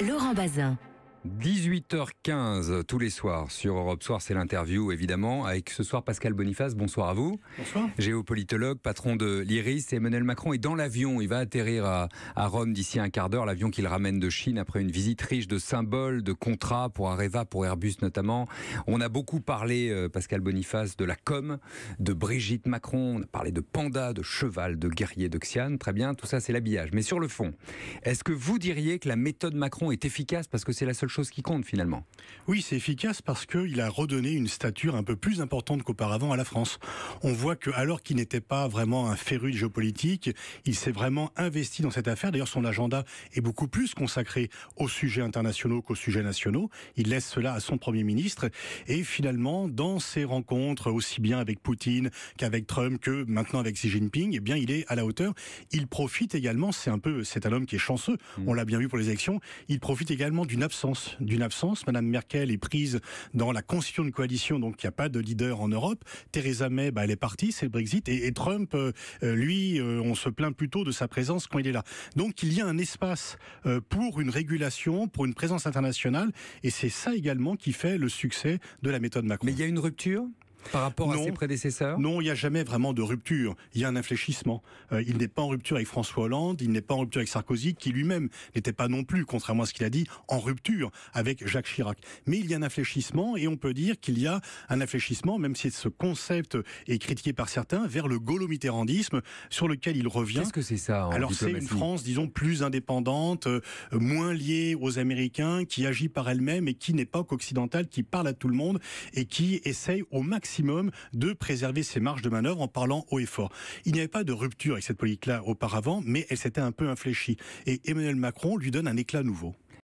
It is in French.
Laurent Bazin. 18h15 tous les soirs sur Europe Soir, c'est l'interview évidemment, avec ce soir Pascal Boniface. Bonsoir à vous. Bonsoir. Géopolitologue, patron de l'IRIS. Emmanuel Macron est dans l'avion, il va atterrir à Rome d'ici un quart d'heure, l'avion qu'il ramène de Chine après une visite riche de symboles, de contrats pour Areva, pour Airbus notamment. On a beaucoup parlé, Pascal Boniface, de la com, de Brigitte Macron, on a parlé de panda, de cheval, de guerrier, de Xian, très bien, tout ça c'est l'habillage. Mais sur le fond, est-ce que vous diriez que la méthode Macron est efficace parce que c'est la seule chose qui compte finalement? Oui, c'est efficace parce qu'il a redonné une stature un peu plus importante qu'auparavant à la France. On voit que, alors qu'il n'était pas vraiment un féru de géopolitique, il s'est vraiment investi dans cette affaire. D'ailleurs, son agenda est beaucoup plus consacré aux sujets internationaux qu'aux sujets nationaux. Il laisse cela à son Premier ministre. Et finalement, dans ses rencontres, aussi bien avec Poutine qu'avec Trump, que maintenant avec Xi Jinping, eh bien, il est à la hauteur. Il profite également, c'est un homme qui est chanceux. On l'a bien vu pour les élections. Il profite également d'une absence. Madame Merkel est prise dans la constitution de coalition, donc il n'y a pas de leader en Europe. Theresa May, elle est partie, c'est le Brexit. Et Trump, lui, on se plaint plutôt de sa présence quand il est là. Donc il y a un espace pour une régulation, pour une présence internationale. Et c'est ça également qui fait le succès de la méthode Macron. Mais il y a une rupture par rapport à ses prédécesseurs? Non, il n'y a jamais vraiment de rupture. Il y a un infléchissement. Il n'est pas en rupture avec François Hollande, il n'est pas en rupture avec Sarkozy, qui lui-même n'était pas non plus, contrairement à ce qu'il a dit, en rupture avec Jacques Chirac. Mais il y a un infléchissement, et on peut dire qu'il y a un infléchissement, même si ce concept est critiqué par certains, vers le gaulo-mitterrandisme, sur lequel il revient. Qu'est-ce que c'est ça en Alors diplomatie? C'est une France, disons, plus indépendante, moins liée aux Américains, qui agit par elle-même et qui n'est pas occidentale, qui parle à tout le monde et qui essaye au maximum de préserver ses marges de manœuvre en parlant haut et fort. Il n'y avait pas de rupture avec cette politique-là auparavant, mais elle s'était un peu infléchie. Et Emmanuel Macron lui donne un éclat nouveau.